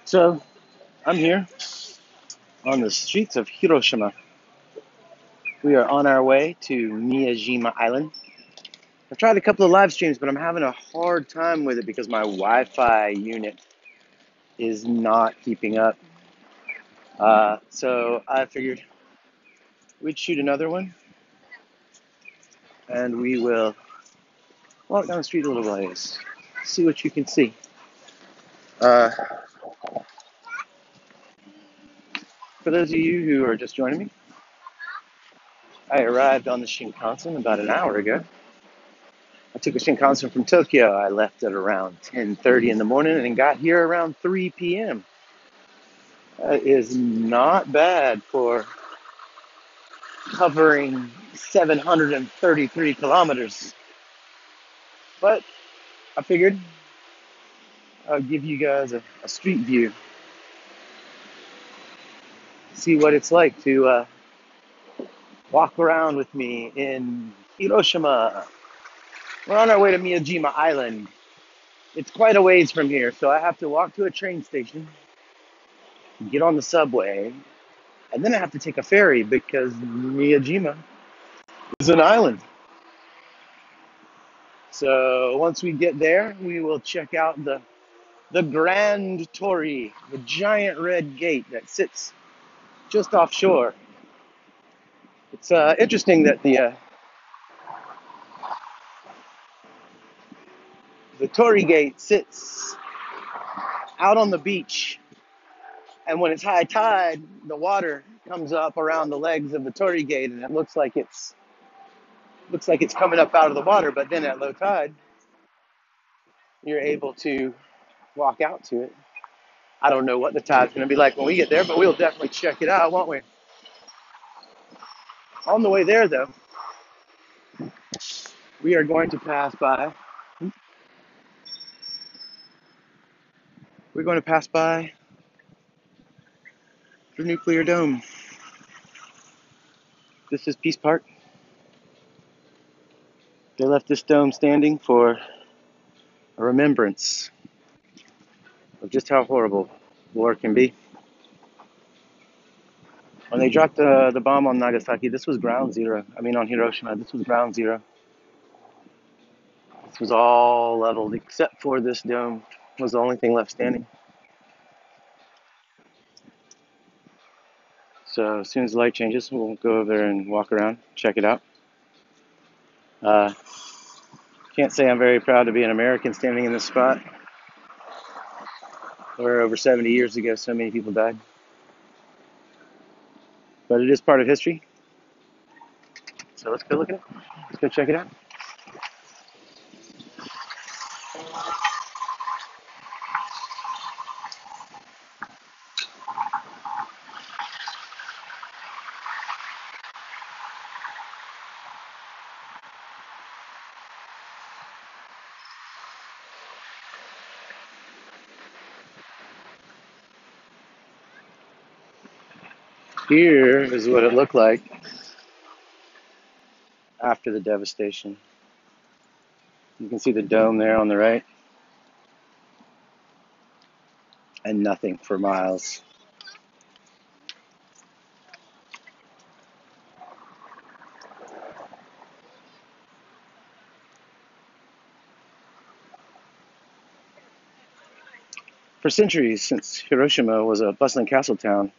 So I'm here on the streets of Hiroshima. We are on our way to Miyajima Island. I've tried a couple of live streams, but I'm having a hard time with it because my Wi-Fi unit is not keeping up. So I figured we'd shoot another one, and we will walk down the street a little ways, see what you can see. Uh, for those of you who are just joining me, I arrived on the Shinkansen about an hour ago. I took a Shinkansen from Tokyo. I left at around 10:30 in the morning and got here around 3 p.m. That is not bad for covering 733 kilometers. But I figured I'll give you guys a street view, see what it's like to walk around with me in Hiroshima. We're on our way to Miyajima Island. It's quite a ways from here, so I have to walk to a train station, get on the subway, and then I have to take a ferry because Miyajima is an island. So once we get there, we will check out the Grand Torii, the giant red gate that sits just offshore. It's interesting that the Torii gate sits out on the beach, and when it's high tide, the water comes up around the legs of the Torii gate, and it looks like it's coming up out of the water. But then at low tide, you're able to walk out to it. I don't know what the tide's going to be like when we get there, but we'll definitely check it out, won't we? On the way there, though, we are going to pass by. We're going to pass by the nuclear dome. This is Peace Park. They left this dome standing for a remembrance of just how horrible war can be. When they dropped the bomb on Nagasaki, this was ground zero. On Hiroshima, this was ground zero. This was all leveled except for this dome. It was the only thing left standing. So as soon as the light changes, we'll go over there and walk around, check it out. Can't say I'm very proud to be an American standing in this spot where over 70 years ago so many people died. But it is part of history. So let's go look at it. Let's go check it out. Here is what it looked like after the devastation. You can see the dome there on the right, and nothing for miles. For centuries, since Hiroshima was a bustling castle town,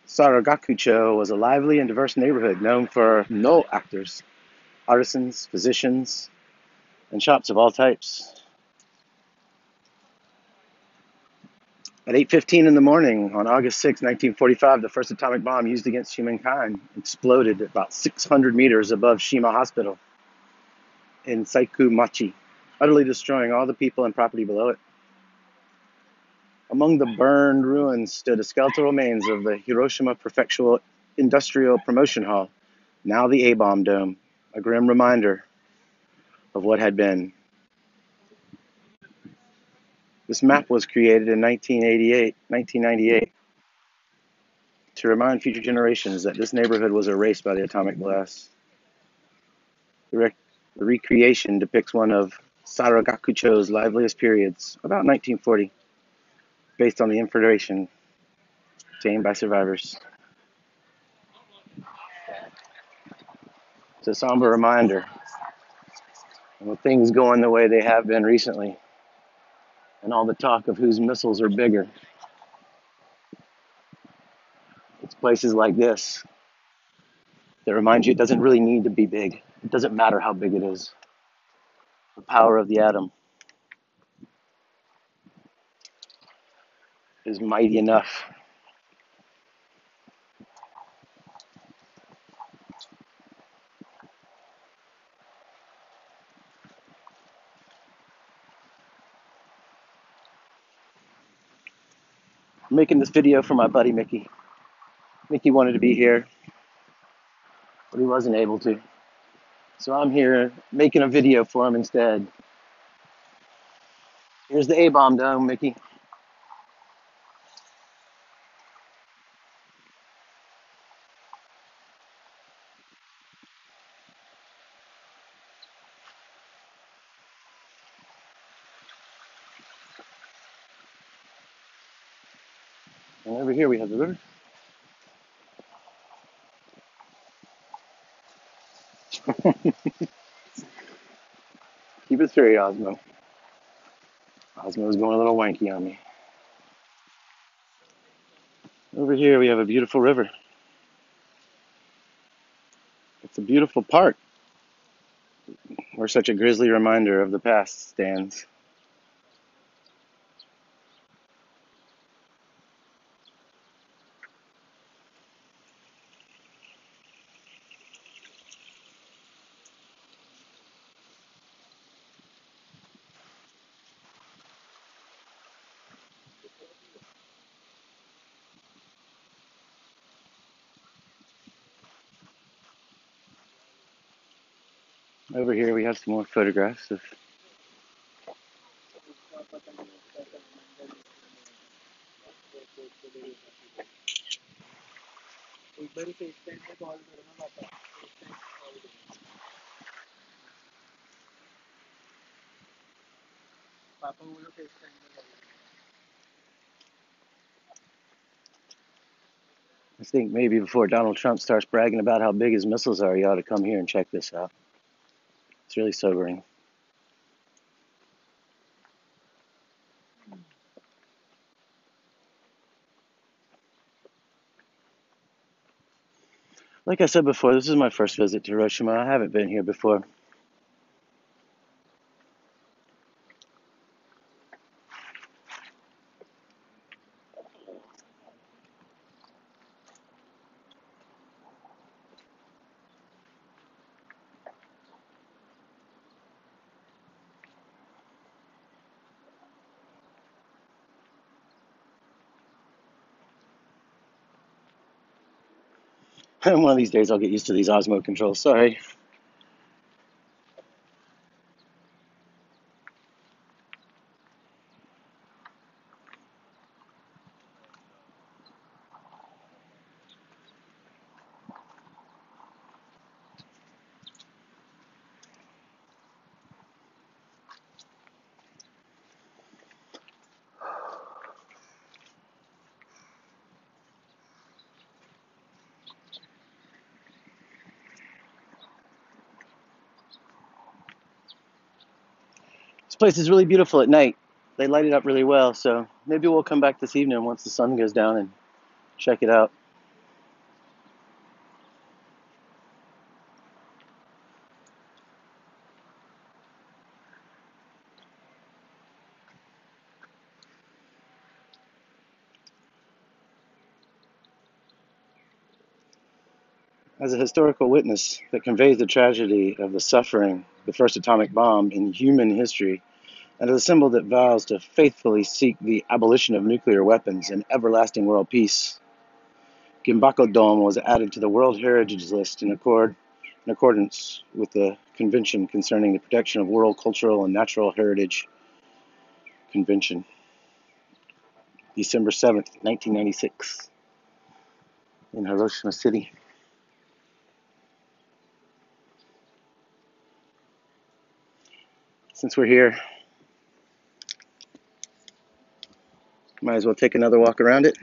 Saragakucho was a lively and diverse neighborhood known for no actors, artisans, physicians, and shops of all types. At 8:15 in the morning on August 6, 1945, the first atomic bomb used against humankind exploded about 600 meters above Shima Hospital in Saikumachi, utterly destroying all the people and property below it. Among the burned ruins stood the skeletal remains of the Hiroshima Prefectural Industrial Promotion Hall, now the A-bomb dome, a grim reminder of what had been. This map was created in 1998, to remind future generations that this neighborhood was erased by the atomic blast. The recreation depicts one of Saragakucho's liveliest periods, about 1940, based on the information obtained by survivors. It's a somber reminder of when things going the way they have been recently, and all the talk of whose missiles are bigger. It's places like this that remind you it doesn't really need to be big. It doesn't matter how big it is. The power of the atom is mighty enough. I'm making this video for my buddy Mickey. Mickey wanted to be here, but he wasn't able to. So I'm here making a video for him instead. Here's the A-bomb dome, Mickey. And over here we have the river. Keep it straight, Osmo. Osmo's going a little wanky on me. Over here we have a beautiful river. It's a beautiful park where such a grisly reminder of the past stands. Over here we have some more photographs of I think maybe before Donald Trump starts bragging about how big his missiles are, you ought to come here and check this out. It's really sobering. Like I said before, this is my first visit to Hiroshima. I haven't been here before. And one of these days I'll get used to these Osmo controls. Sorry. This place is really beautiful at night. They light it up really well, so maybe we'll come back this evening once the sun goes down and check it out. As a historical witness that conveys the tragedy of the suffering, the first atomic bomb in human history, and as a symbol that vows to faithfully seek the abolition of nuclear weapons and everlasting world peace, Gimbako Dome was added to the World Heritage List in accordance with the Convention concerning the protection of world cultural and natural heritage convention, December 7th, 1996, in Hiroshima City. Since we're here, might as well take another walk around it.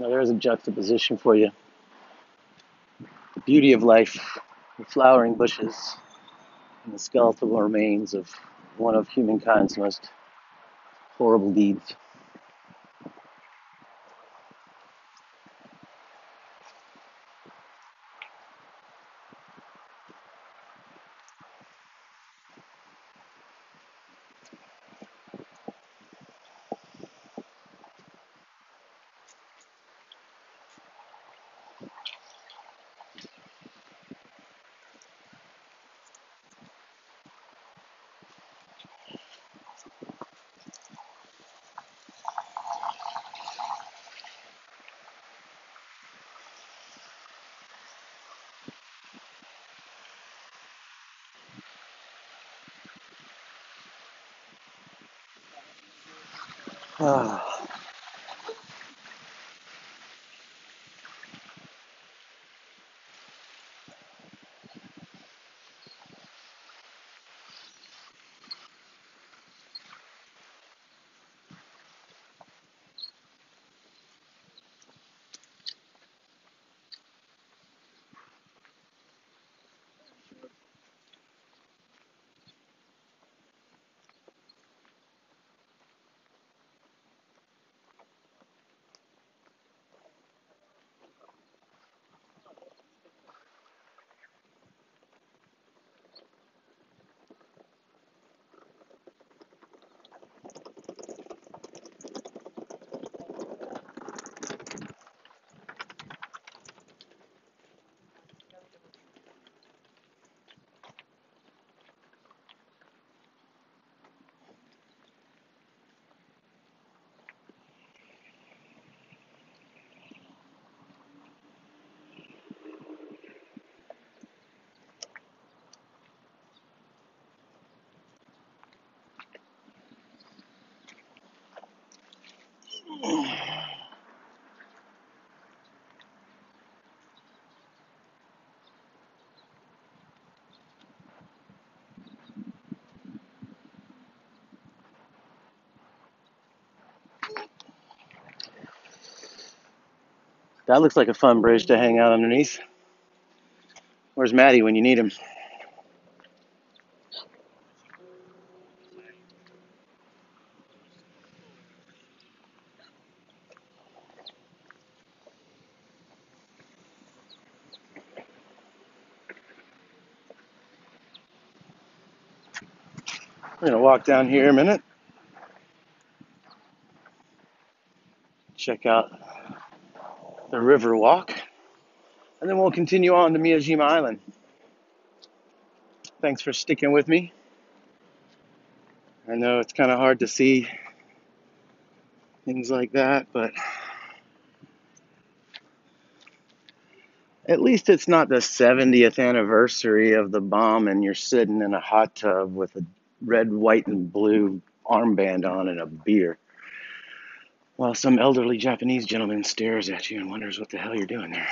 Now there's a juxtaposition for you. The beauty of life, the flowering bushes, and the skeletal remains of one of humankind's most horrible deeds. Ah, that looks like a fun bridge to hang out underneath. Where's Maddie when you need him? We're gonna walk down here a minute, check out the river walk, and then we'll continue on to Miyajima Island. Thanks for sticking with me. I know it's kind of hard to see things like that, but at least it's not the 70th anniversary of the bomb and you're sitting in a hot tub with a red, white, and blue armband on and a beer while some elderly Japanese gentleman stares at you and wonders what the hell you're doing there.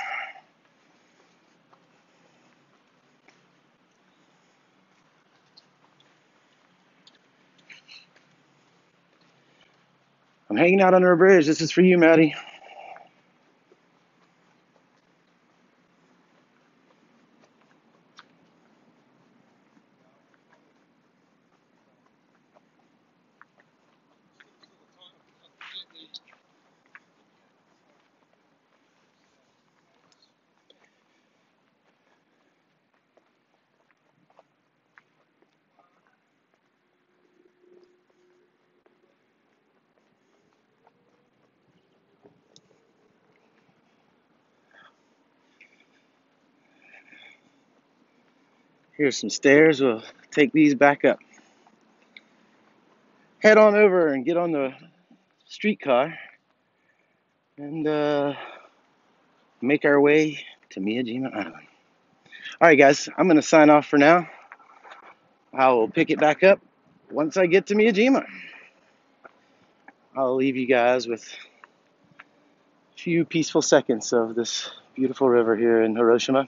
I'm hanging out under a bridge. This is for you, Maddie. Here's some stairs. We'll take these back up. Head on over and get on the streetcar and make our way to Miyajima Island. All right, guys, I'm going to sign off for now. I will pick it back up once I get to Miyajima. I'll leave you guys with a few peaceful seconds of this beautiful river here in Hiroshima.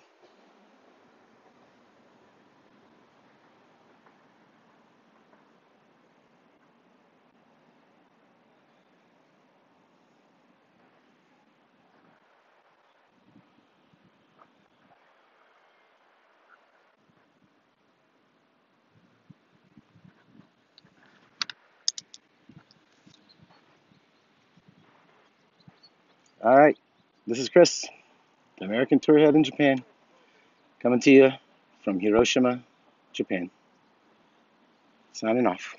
All right, this is Chris, the American tour head in Japan, coming to you from Hiroshima, Japan. Signing off.